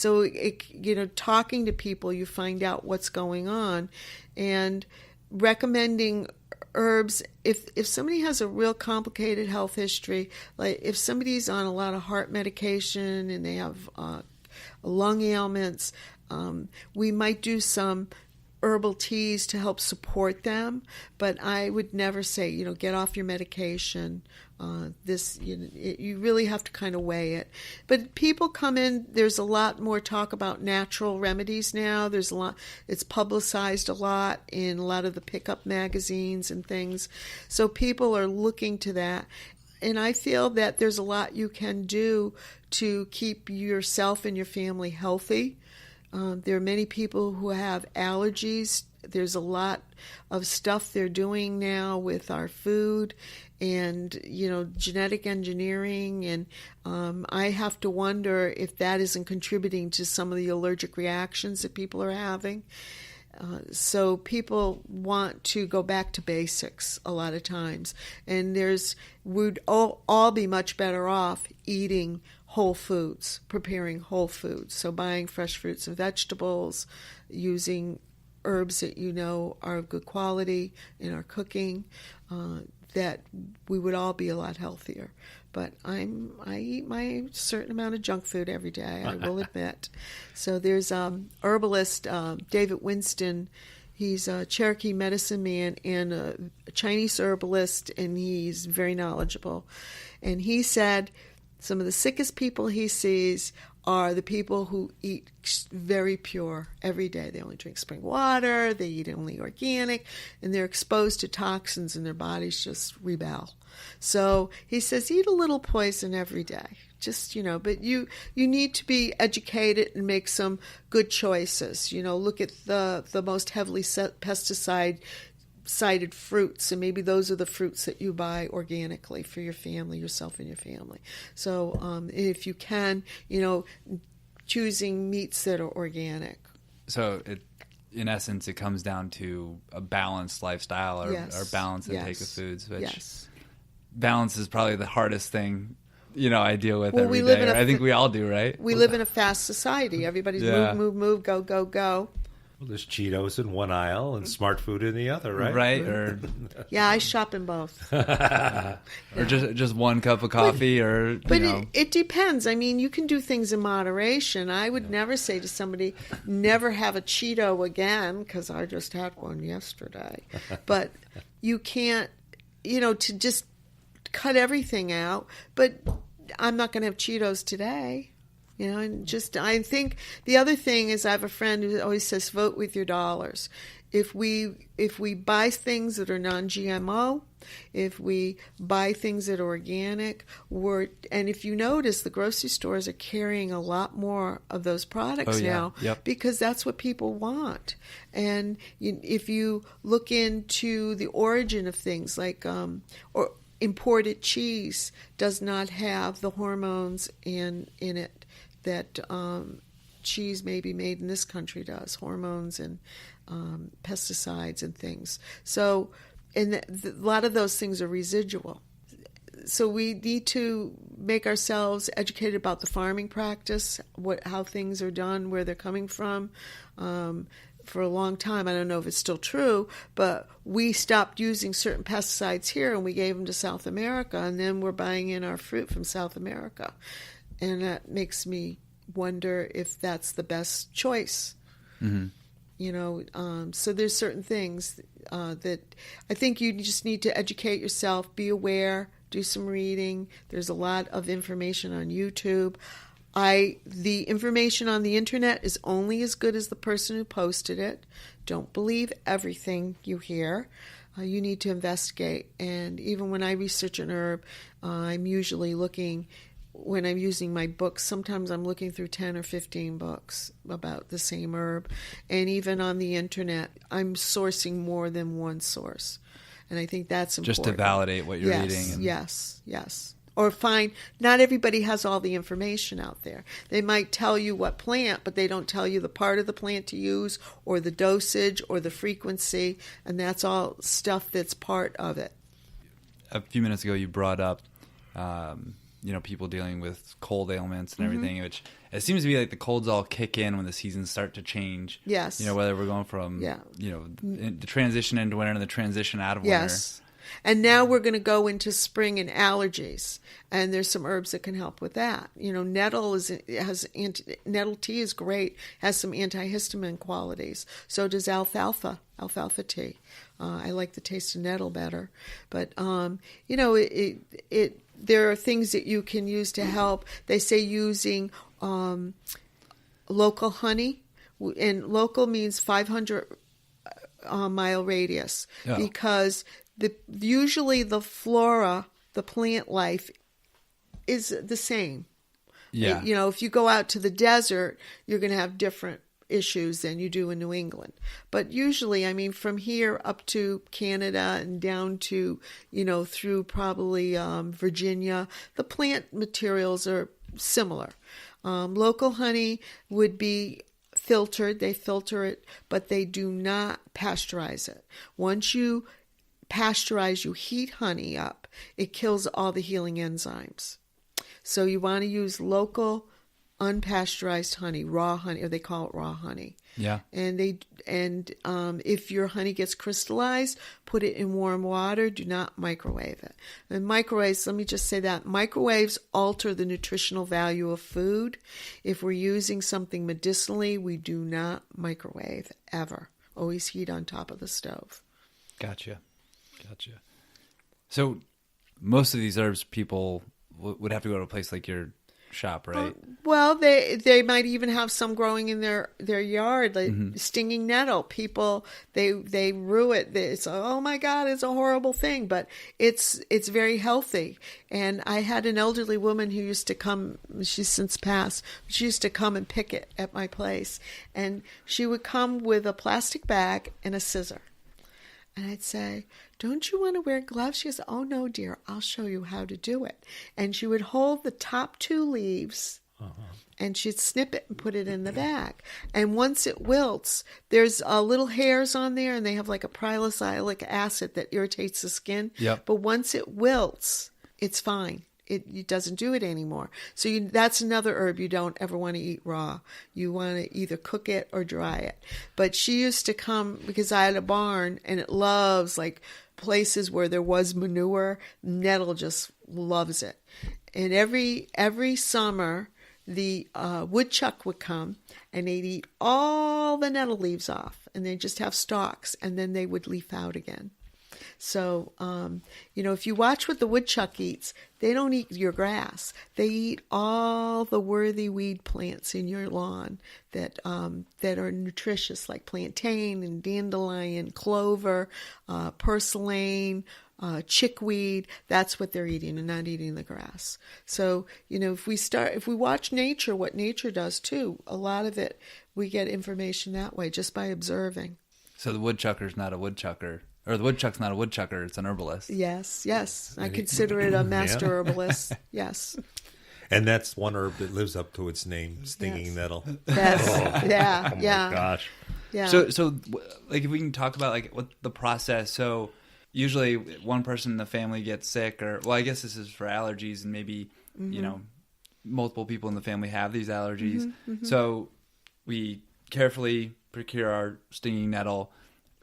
So, talking to people, you find out what's going on, and recommending herbs. If somebody has a real complicated health history, like if somebody's on a lot of heart medication and they have lung ailments, we might do some herbal teas to help support them, but I would never say, get off your medication. You really have to kind of weigh it. But people come in, there's a lot more talk about natural remedies now. There's a lot, it's publicized a lot in a lot of the pickup magazines and things. So people are looking to that. And I feel that there's a lot you can do to keep yourself and your family healthy. There are many people who have allergies. There's a lot of stuff they're doing now with our food and, genetic engineering. And I have to wonder if that isn't contributing to some of the allergic reactions that people are having. So people want to go back to basics a lot of times. And we'd all be much better off eating whole foods, preparing whole foods. So buying fresh fruits and vegetables, using herbs that are of good quality in our cooking, that we would all be a lot healthier. But I eat my certain amount of junk food every day, I will admit. So there's herbalist David Winston. He's a Cherokee medicine man and a Chinese herbalist, and he's very knowledgeable. And he said some of the sickest people he sees are the people who eat very pure every day. They only drink spring water, they eat only organic, and they're exposed to toxins and their bodies just rebel. So he says eat a little poison every day. Just, but you need to be educated and make some good choices. Look at the most heavily pesticide-sided fruits, and maybe those are the fruits that you buy organically for your family, yourself and your family. So if you can, choosing meats that are organic. So in essence, it comes down to a balanced lifestyle or balanced intake of foods, which balance is probably the hardest thing I deal with every day. I think we all do, right? We live in a fast society. Everybody's move, go, go, go. Well, there's Cheetos in one aisle and smart food in the other, right? Right. Or I shop in both. Or just one cup of coffee, It depends. I mean, you can do things in moderation. I would never say to somebody, never have a Cheeto again, because I just had one yesterday. But you can't, to just cut everything out. But I'm not going to have Cheetos today. And I think the other thing is I have a friend who always says, vote with your dollars. If we buy things that are non-GMO, if we buy things that are organic, and if you notice, the grocery stores are carrying a lot more of those products now because that's what people want. And if you look into the origin of things like or imported cheese does not have the hormones in it that cheese maybe made in this country does, hormones and pesticides and things. So, and a lot of those things are residual. So we need to make ourselves educated about the farming practice, how things are done, where they're coming from. For a long time, I don't know if it's still true, but we stopped using certain pesticides here and we gave them to South America, and then we're buying in our fruit from South America. And that makes me wonder if that's the best choice. Mm-hmm. So there's certain things that I think you just need to educate yourself, be aware, do some reading. There's a lot of information on YouTube. The information on the internet is only as good as the person who posted it. Don't believe everything you hear. You need to investigate. And even when I research an herb, I'm usually looking, when I'm using my books, sometimes I'm looking through 10 or 15 books about the same herb. And even on the internet, I'm sourcing more than one source. And I think that's important. Just to validate what you're eating. Yes. Or not everybody has all the information out there. They might tell you what plant, but they don't tell you the part of the plant to use or the dosage or the frequency, and that's all stuff that's part of it. A few minutes ago you brought up, people dealing with cold ailments and everything, which it seems to be like the colds all kick in when the seasons start to change. Yes. Whether we're going from, the transition into winter and the transition out of winter. Yes. And now we're going to go into spring and allergies, and there's some herbs that can help with that. Nettle nettle tea is great, has some antihistamine qualities. So does alfalfa tea. I like the taste of nettle better, but there are things that you can use to help. They say using local honey, and local means 500 mile radius, because usually the flora, the plant life, is the same. Yeah. If you go out to the desert, you're going to have different issues than you do in New England. But usually, from here up to Canada and down to, through probably Virginia, the plant materials are similar. Local honey would be filtered. They filter it, but they do not pasteurize it. Once you pasteurize, you heat honey up, it kills all the healing enzymes. So you want to use local unpasteurized honey, raw honey, or they call it raw honey. Yeah. And if your honey gets crystallized, put it in warm water. Do not microwave it. And microwaves, let me just say that microwaves alter the nutritional value of food. If we're using something medicinally, we do not microwave ever. Always heat on top of the stove. Gotcha. So most of these herbs, people would have to go to a place like your shop, right? Well, they might even have some growing in their yard, like stinging nettle. People they rue it. It's, oh my God, it's a horrible thing, but it's very healthy. And I had an elderly woman who used to come. She's since passed. She used to come and pick it at my place, and she would come with a plastic bag and a scissor. And I'd say, don't you want to wear gloves? She goes, oh, no, dear, I'll show you how to do it. And she would hold the top two leaves, and she'd snip it and put it in the bag. And once it wilts, there's little hairs on there, and they have like a pryloxylic acid that irritates the skin. Yep. But once it wilts, it's fine. It doesn't do it anymore. So that's another herb you don't ever want to eat raw. You want to either cook it or dry it. But she used to come because I had a barn, and it loves like places where there was manure. Nettle just loves it. And every summer, the woodchuck would come, and they'd eat all the nettle leaves off, and they'd just have stalks, and then they would leaf out again. So, if you watch what the woodchuck eats, they don't eat your grass. They eat all the worthy weed plants in your lawn that are nutritious, like plantain and dandelion, clover, purslane, chickweed. That's what they're eating, and not eating the grass. So, if we watch nature, what nature does too, a lot of it, we get information that way just by observing. So the woodchucker's not a woodchucker. Or the woodchuck's not a woodchucker, it's an herbalist. Yes. I consider it a master herbalist. Yes. And that's one herb that lives up to its name, stinging nettle. Yes. Oh my gosh. Yeah. So like if we can talk about like what the process. So usually one person in the family gets sick, or I guess this is for allergies, and maybe multiple people in the family have these allergies. So we carefully procure our stinging nettle.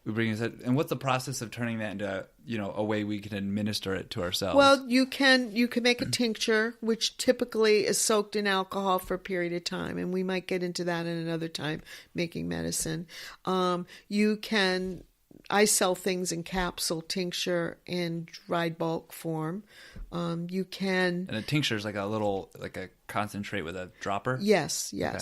We bring it, and what's the process of turning that into a way we can administer it to ourselves? Well, you can make a tincture, which typically is soaked in alcohol for a period of time, and we might get into that in another time, making medicine. I sell things in capsule, tincture, and dried bulk form. And a tincture is like a concentrate with a dropper? Yes. Okay.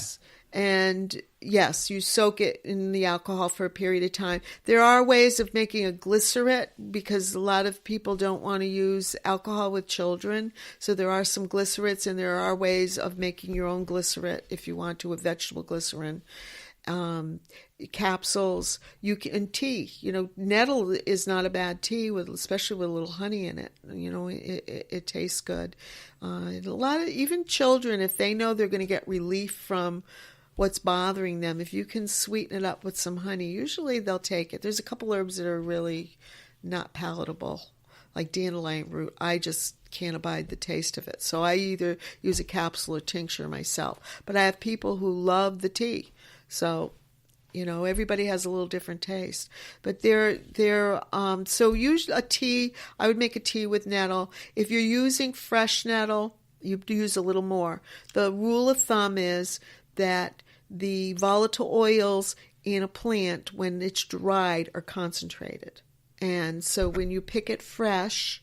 And yes, you soak it in the alcohol for a period of time. There are ways of making a glycerate, because a lot of people don't want to use alcohol with children. So there are some glycerates, and there are ways of making your own glycerate if you want to, with vegetable glycerin. Capsules, and tea. Nettle is not a bad tea, especially with a little honey in it. It tastes good. Even children, if they know they're going to get relief from what's bothering them, if you can sweeten it up with some honey, usually they'll take it. There's a couple herbs that are really not palatable. like dandelion root, I just can't abide the taste of it. So I either use a capsule or tincture myself. But I have people who love the tea. So, everybody has a little different taste. But so usually a tea, I would make a tea with nettle. If you're using fresh nettle, you use a little more. The rule of thumb is that the volatile oils in a plant, when it's dried, are concentrated. And so when you pick it fresh,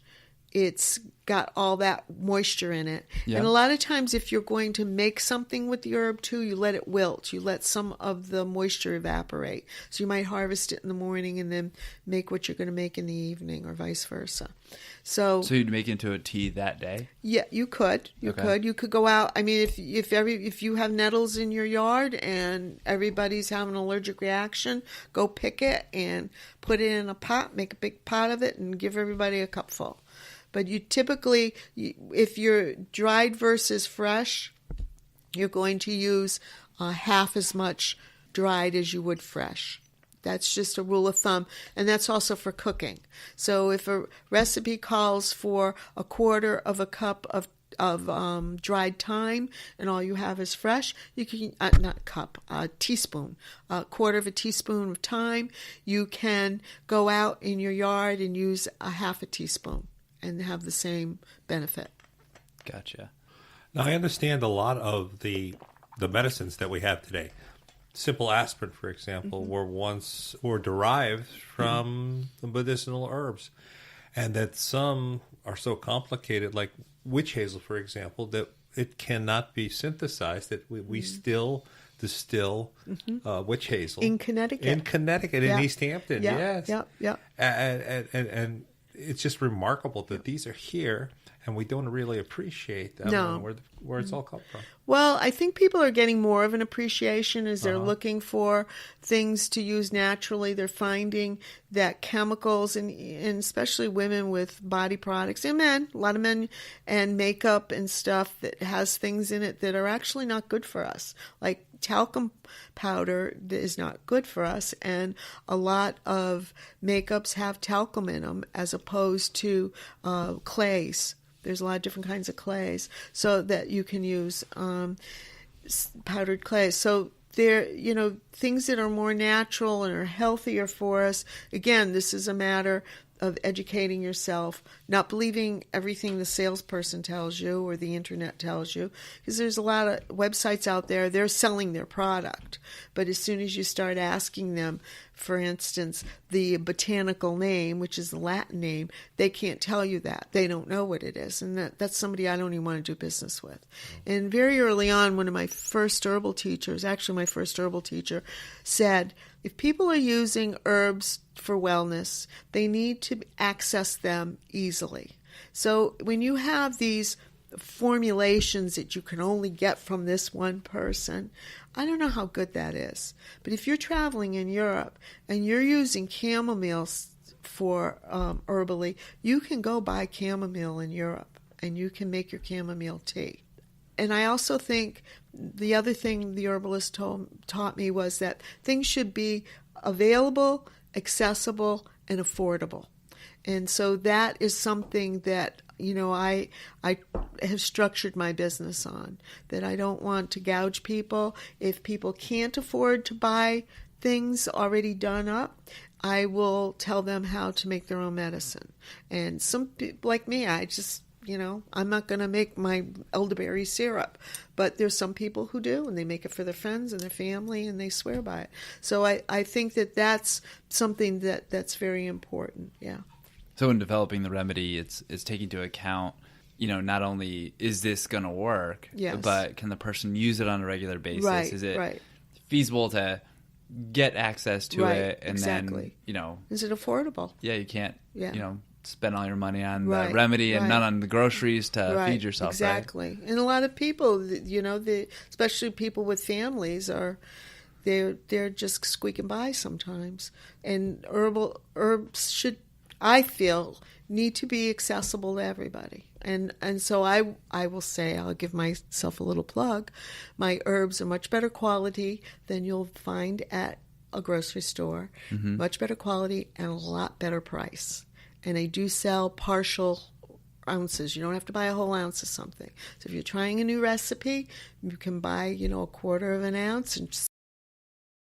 it's got all that moisture in it. Yeah. And a lot of times if you're going to make something with the herb too, you let it wilt. You let some of the moisture evaporate. So you might harvest it in the morning and then make what you're going to make in the evening, or vice versa. So you'd make it into a tea that day? Yeah, you could. You could go out. I mean, if you have nettles in your yard and everybody's having an allergic reaction, go pick it and put it in a pot, make a big pot of it, and give everybody a cupful. But you typically, if you're dried versus fresh, you're going to use half as much dried as you would fresh. That's just a rule of thumb, and that's also for cooking. So if a recipe calls for a quarter of a cup of dried thyme, and all you have is fresh, you can a teaspoon, a quarter of a teaspoon of thyme. You can go out in your yard and use a half a teaspoon and have the same benefit. Gotcha. Now, I understand a lot of the medicines that we have today. Simple aspirin, for example, were derived from the medicinal herbs, and that some are so complicated, like witch hazel, for example, that it cannot be synthesized, that we still distill witch hazel. In Connecticut. In East Hampton, yes. Yeah. And it's just remarkable that these are here, and we don't really appreciate them where it's all come from. Well, I think people are getting more of an appreciation as they're looking for things to use naturally. They're finding that chemicals, and especially women with body products, and men, a lot of men, and makeup and stuff that has things in it that are actually not good for us. Like talcum powder is not good for us, and a lot of makeups have talcum in them as opposed to clays. There's a lot of different kinds of clays, so that you can use powdered clays. So there, things that are more natural and are healthier for us. Again, this is a matter of educating yourself, not believing everything the salesperson tells you or the internet tells you, because there's a lot of websites out there, they're selling their product. But as soon as you start asking them, for instance, the botanical name, which is the Latin name, they can't tell you that. They don't know what it is. And that's somebody I don't even want to do business with. And very early on, one of my first herbal teachers, actually my first herbal teacher, said, if people are using herbs for wellness, they need to access them easily. So when you have these formulations that you can only get from this one person, I don't know how good that is. But if you're traveling in Europe and you're using chamomile for herbally, you can go buy chamomile in Europe and you can make your chamomile tea. And I also think the other thing the herbalist taught me was that things should be available, accessible, and affordable. And so that is something that, I have structured my business on, that I don't want to gouge people. If people can't afford to buy things already done up, I will tell them how to make their own medicine. And some people like me, I just, I'm not going to make my elderberry syrup, but there's some people who do, and they make it for their friends and their family, and they swear by it. So I think that that's something that's very important, yeah. So in developing the remedy, it's taking into account, not only is this going to work, yes, but can the person use it on a regular basis? Right, is it right. feasible to get access to right, it? And exactly. then, is it affordable? Yeah, you can't, yeah. Spend all your money on right, the remedy and right. not on the groceries to right, feed yourself. Exactly. Right? And a lot of people, especially people with families, they're just squeaking by sometimes. And herbs should, I feel, need to be accessible to everybody. And so I will say, I'll give myself a little plug, my herbs are much better quality than you'll find at a grocery store, much better quality and a lot better price. and I do sell partial ounces. You don't have to buy a whole ounce of something. So if you're trying a new recipe, you can buy, a quarter of an ounce and